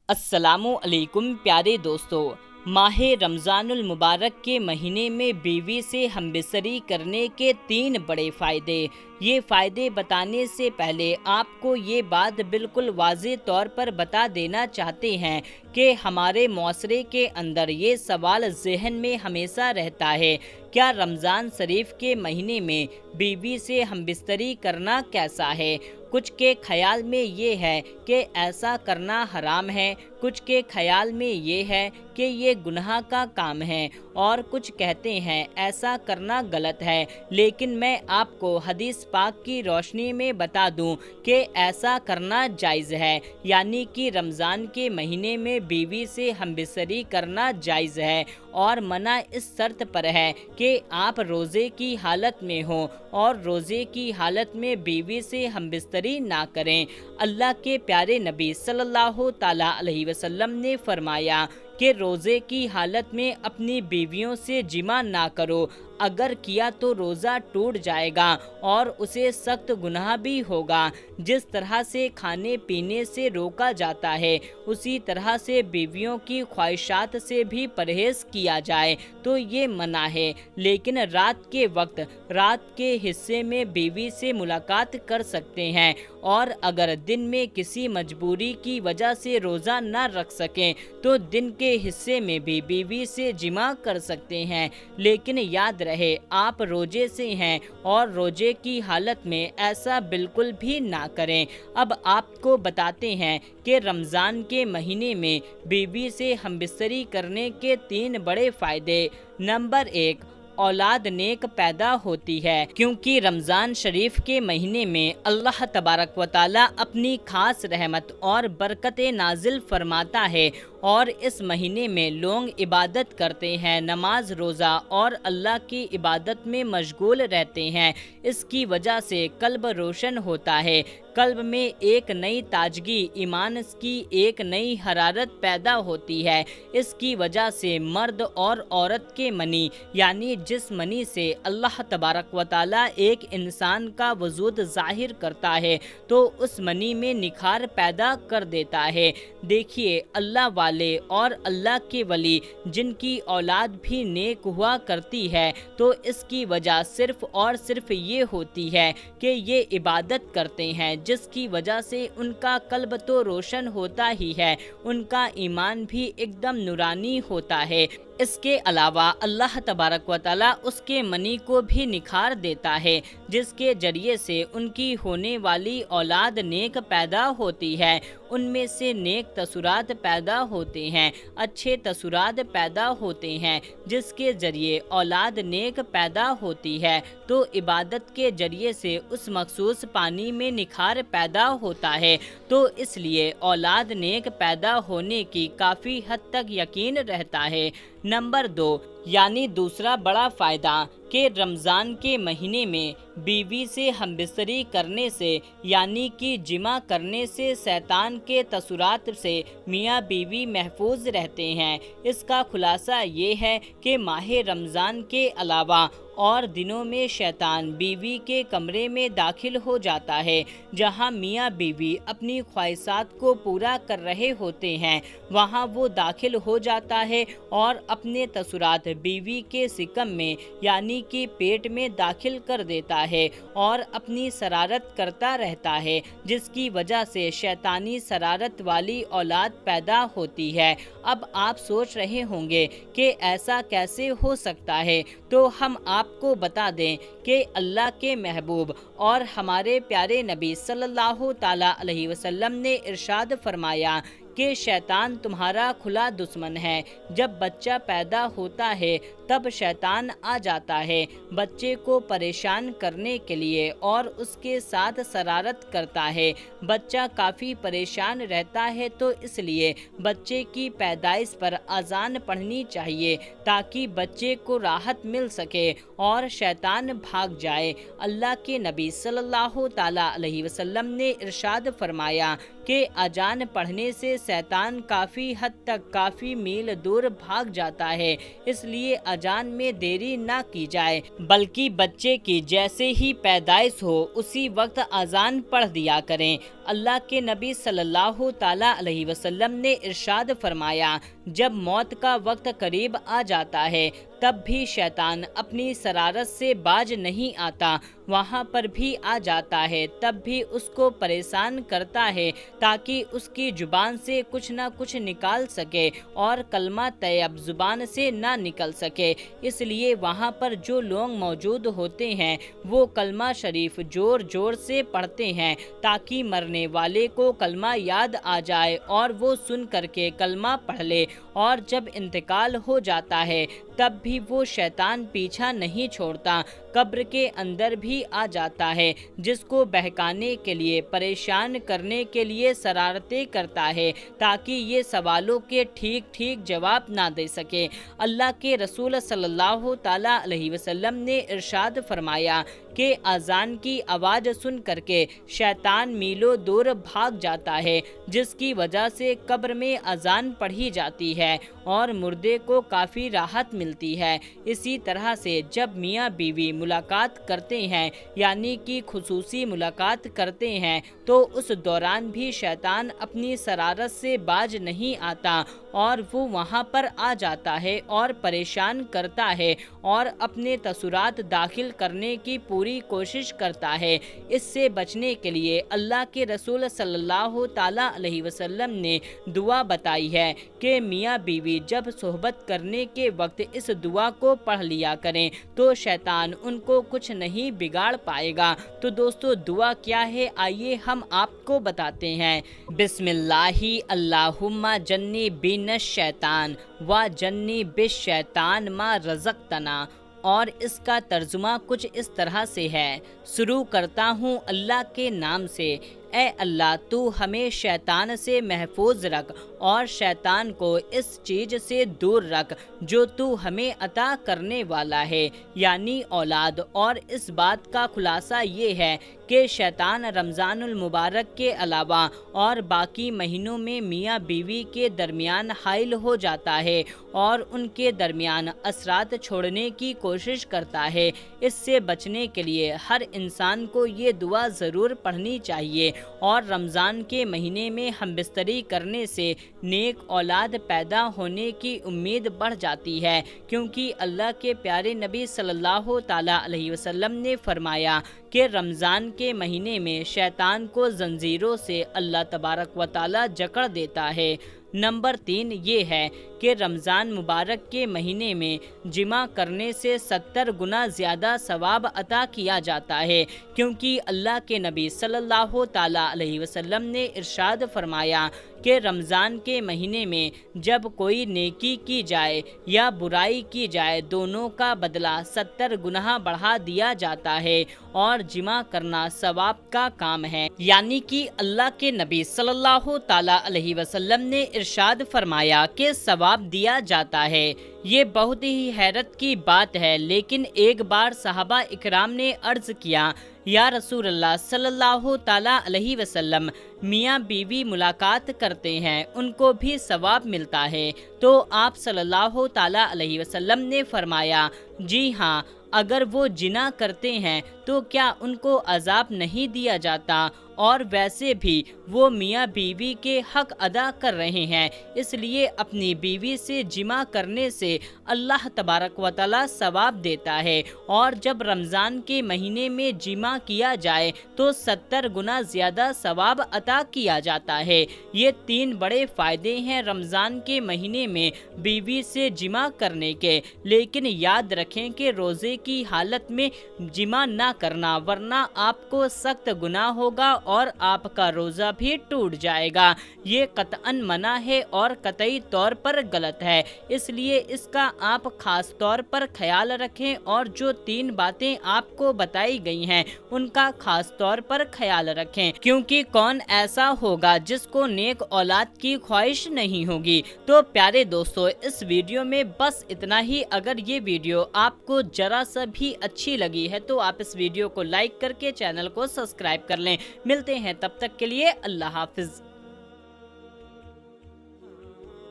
السلام علیکم پیارے دوستو، ماہ رمضان المبارک کے مہینے میں بیوی سے ہمبستری کرنے کے 3 بڑے فائدے۔ یہ فائدے بتانے سے پہلے آپ کو یہ بات بالکل واضح طور پر بتا دینا چاہتے ہیں کہ ہمارے معاشرے کے اندر یہ سوال ذہن میں ہمیشہ رہتا ہے، کیا رمضان شریف کے مہینے میں بیوی سے ہمبستری کرنا کیسا ہے؟ کچھ کے خیال میں یہ ہے کہ ایسا کرنا حرام ہے، کچھ کے خیال میں یہ ہے کہ یہ گناہ کا کام ہے، اور کچھ کہتے ہیں ایسا کرنا غلط ہے۔ لیکن میں آپ کو حدیث پاک کی روشنی میں بتا دوں کہ ایسا کرنا جائز ہے، یعنی کہ رمضان کے مہینے میں بیوی سے ہمبستری کرنا جائز ہے، اور منع اس شرط پر ہے کہ آپ روزے کی حالت میں ہوں، اور روزے کی حالت میں بیوی سے ہمبستری نہ کریں۔ اللہ کے پیارے نبی صلی اللہ تعالیٰ علیہ وسلم نے فرمایا کہ روزے کی حالت میں اپنی بیویوں سے جماع نہ کرو، اگر کیا تو روزہ ٹوٹ جائے گا اور اسے سخت گناہ بھی ہوگا۔ جس طرح سے کھانے پینے سے روکا جاتا ہے، اسی طرح سے بیویوں کی خواہشات سے بھی پرہیز کیا جائے تو یہ منع ہے۔ لیکن رات کے وقت، رات کے حصے میں بیوی سے ملاقات کر سکتے ہیں، اور اگر دن میں کسی مجبوری کی وجہ سے روزہ نہ رکھ سکیں تو دن کے حصے میں بھی بیوی سے جماع کر سکتے ہیں۔ لیکن یاد رہے، آپ روزے سے ہیں اور روزے کی حالت میں ایسا بالکل بھی نہ کریں۔ اب آپ کو بتاتے ہیں کہ رمضان کے مہینے میں بیوی سے ہمبستری کرنے کے 3 بڑے فائدے۔ نمبر 1، اولاد نیک پیدا ہوتی ہے، کیونکہ رمضان شریف کے مہینے میں اللہ تبارک و تعالیٰ اپنی خاص رحمت اور برکت نازل فرماتا ہے، اور اس مہینے میں لوگ عبادت کرتے ہیں، نماز روزہ اور اللہ کی عبادت میں مشغول رہتے ہیں۔ اس کی وجہ سے قلب روشن ہوتا ہے، قلب میں ایک نئی تازگی، ایمان کی ایک نئی حرارت پیدا ہوتی ہے۔ اس کی وجہ سے مرد اور عورت کے منی، یعنی جس منی سے اللہ تبارک و تعالیٰ ایک انسان کا وجود ظاہر کرتا ہے، تو اس منی میں نکھار پیدا کر دیتا ہے۔ دیکھیے، اللہ والے اور اللہ کے ولی جن کی اولاد بھی نیک ہوا کرتی ہے، تو اس کی وجہ صرف اور صرف یہ ہوتی ہے کہ یہ عبادت کرتے ہیں، جس کی وجہ سے ان کا قلب تو روشن ہوتا ہی ہے، ان کا ایمان بھی ایک دم نورانی ہوتا ہے۔ اس کے علاوہ اللہ تبارک و تعالیٰ اس کے منی کو بھی نکھار دیتا ہے، جس کے ذریعے سے ان کی ہونے والی اولاد نیک پیدا ہوتی ہے۔ ان میں سے نیک تاثرات پیدا ہوتے ہیں، اچھے تاثرات پیدا ہوتے ہیں، جس کے ذریعے اولاد نیک پیدا ہوتی ہے، تو عبادت کے ذریعے سے اس مخصوص پانی میں نکھار پیدا ہوتا ہے، تو اس لیے اولاد نیک پیدا ہونے کی کافی حد تک یقین رہتا ہے۔ نمبر 2، یعنی دوسرا بڑا فائدہ کہ رمضان کے مہینے میں بیوی سے ہمبستری کرنے سے، یعنی کہ جماع کرنے سے شیطان کے تاثرات سے میاں بیوی محفوظ رہتے ہیں۔ اس کا خلاصہ یہ ہے کہ ماہ رمضان کے علاوہ اور دنوں میں شیطان بیوی کے کمرے میں داخل ہو جاتا ہے، جہاں میاں بیوی اپنی خواہشات کو پورا کر رہے ہوتے ہیں، وہاں وہ داخل ہو جاتا ہے اور اپنے تاثرات بیوی کے شکم میں، یعنی کہ پیٹ میں داخل کر دیتا ہے، اور اپنی شرارت کرتا رہتا ہے، جس کی وجہ سے شیطانی شرارت والی اولاد پیدا ہوتی ہے۔ اب آپ سوچ رہے ہوں گے کہ ایسا کیسے ہو سکتا ہے، تو ہم آپ کو بتا دیں کہ اللہ کے محبوب اور ہمارے پیارے نبی صلی اللہ تعالیٰ علیہ وسلم نے ارشاد فرمایا کہ شیطان تمہارا کھلا دشمن ہے۔ جب بچہ پیدا ہوتا ہے تب شیطان آ جاتا ہے بچے کو پریشان کرنے کے لیے، اور اس کے ساتھ شرارت کرتا ہے۔ بچہ کافی پریشان رہتا ہے، تو اس لیے بچے کی پیدائش پر اذان پڑھنی چاہیے تاکہ بچے کو راحت مل سکے اور شیطان بھاگ جائے۔ اللہ کے نبی صلی اللہ تعالیٰ علیہ وسلم نے ارشاد فرمایا کہ اذان پڑھنے سے شیطان کافی حد تک، کافی میل دور بھاگ جاتا ہے، اس لیے अजान में देरी ना की जाए, बल्कि बच्चे की जैसे ही पैदाइश हो उसी वक्त अजान पढ़ दिया करें। अल्लाह के नबी सल्लल्लाहु ताला अलैहि वसल्लम ने इरशाद फरमाया, जब मौत का वक्त करीब आ जाता है तब भी शैतान अपनी शरारत से बाज नहीं आता, वहाँ पर भी आ जाता है, तब भी उसको परेशान करता है ताकि उसकी जुबान से कुछ ना कुछ निकाल सके और कलमा तैयब जुबान से ना निकल सके। इसलिए वहाँ पर जो लोग मौजूद होते हैं वो कलमा शरीफ जोर जोर से पढ़ते हैं ताकि मरने वाले को कलमा याद आ जाए और वो सुन करके कलमा पढ़ ले। और जब इंतकाल हो जाता है तब भी वो शैतान पीछा नहीं छोड़ता, कब्र के अंदर भी आ जाता है, जिसको बहकाने के लिए, परेशान करने के लिए शरारतें करता है ताकि ये सवालों के ठीक ठीक जवाब ना दे सके। अल्लाह के रसूल सल्लल्लाहु ताला अलैहि वसल्लम ने इरशाद फरमाया कि अजान की आवाज़ सुन करके शैतान मीलों दूर भाग जाता है, जिसकी वजह से कब्र में अजान पढ़ी जाती है और मुर्दे को काफ़ी राहत मिलती है। इसी तरह से जब मियाँ बीवी मुलाकात करते हैं यानी कि खुसूसी मुलाकात करते हैं तो उस दौरान भी शैतान अपनी शरारत से बाज नहीं आता और वो वहाँ पर आ जाता है और परेशान करता है और अपने तसुरात दाखिल करने की पूरी कोशिश करता है। इससे बचने के लिए अल्लाह के रसूल सल्लल्लाहु ताला अलैहि वसल्लम ने दुआ बताई है कि मियाँ बीवी जब सोहबत करने के वक्त इस दुआ को पढ़ लिया करें तो शैतान उनको कुछ नहीं बिगाड़ पाएगा। तो दोस्तों दुआ क्या है, आइए हम आपको बताते हैं। बिस्मिल्लाहि अल्लाहुम्मा जन्नी बिनश शैतान व जन्नी बिश शैतान मा रज़क़तना। और इसका तर्जुमा कुछ इस तरह से है, शुरू करता हूँ अल्लाह के नाम से, ए अल्लाह तू हमें शैतान से महफूज रख और शैतान को इस चीज़ से दूर रख जो तू हमें अता करने वाला है, यानी औलाद। और इस बात का खुलासा ये है कि शैतान रमज़ानुल मुबारक के अलावा और बाकी महीनों में मियाँ बीवी के दरमियान हाइल हो जाता है और उनके दरमियान असरात छोड़ने की कोशिश करता है। इससे बचने के लिए हर इंसान को ये दुआ ज़रूर पढ़नी चाहिए और रमज़ान के महीने में हमबिस्तरी करने से नेक औलाद पैदा होने की उम्मीद बढ़ जाती है, क्योंकि अल्लाह के प्यारे नबी सल्लल्लाहु ताला अलैहि वसल्लम ने फरमाया कि रमज़ान के महीने में शैतान को जंजीरों से अल्लाह तबारक व ताला जकड़ देता है। नंबर 3 ये है कि रमज़ान मुबारक के महीने में जिमा करने से 70 गुना ज़्यादा सवाब अता किया जाता है, क्योंकि अल्लाह के नबी सल्लल्लाहु ताला अलैहि वसल्लम ने इरशाद फरमाया कि रमज़ान के महीने में जब कोई नेकी की जाए या बुराई की जाए दोनों का बदला 70 गुना बढ़ा दिया जाता है और जिमा करना सवाब का काम है। यानी कि अल्लाह के नबी सल्लल्लाहु ताला अलैहि वसल्लम ने इरशाद फरमाया कि सवाब दिया जाता है। ये बहुत ही हैरत की बात है, लेकिन एक बार सहाबा इकराम ने अर्ज़ किया, या रसूलल्लाह सल्लल्लाहु ताला अलैहि वसल्लम, मियाँ बीवी मुलाकात करते हैं उनको भी सवाब मिलता है? तो आप सल्लल्लाहु ताला अलैहि वसल्लम ने फरमाया, जी हाँ, अगर वो जिना करते हैं तो क्या उनको अजाब नहीं दिया जाता? और वैसे भी वो मियाँ बीवी के हक अदा कर रहे हैं, इसलिए अपनी बीवी से जिमा करने से अल्लाह तबारक व तआला सवाब देता है। और जब रमज़ान के महीने में जिमा किया जाए तो 70 गुना ज़्यादा सवाब अता किया जाता है। ये 3 बड़े फ़ायदे हैं रमज़ान के महीने में बीवी से जिमा करने के, लेकिन याद रखें कि रोज़े की हालत में जिमा ना करना, वरना आपको सख्त गुनाह होगा और आपका रोज़ा भी टूट जाएगा। ये कतअन मना है और कतई तौर पर गलत है, इसलिए इसका आप खास तौर पर ख्याल रखें और जो 3 बातें आपको बताई गई हैं उनका खास तौर पर ख्याल रखें, क्योंकि कौन ऐसा होगा जिसको नेक औलाद की ख्वाहिश नहीं होगी। तो प्यारे दोस्तों, इस वीडियो में बस इतना ही। अगर ये वीडियो आपको जरा सा भी अच्छी लगी है तो आप इस वीडियो को लाइक करके चैनल को सब्सक्राइब कर लें। मिलते हैं तब तक के लिए, अल्लाह हाफिज।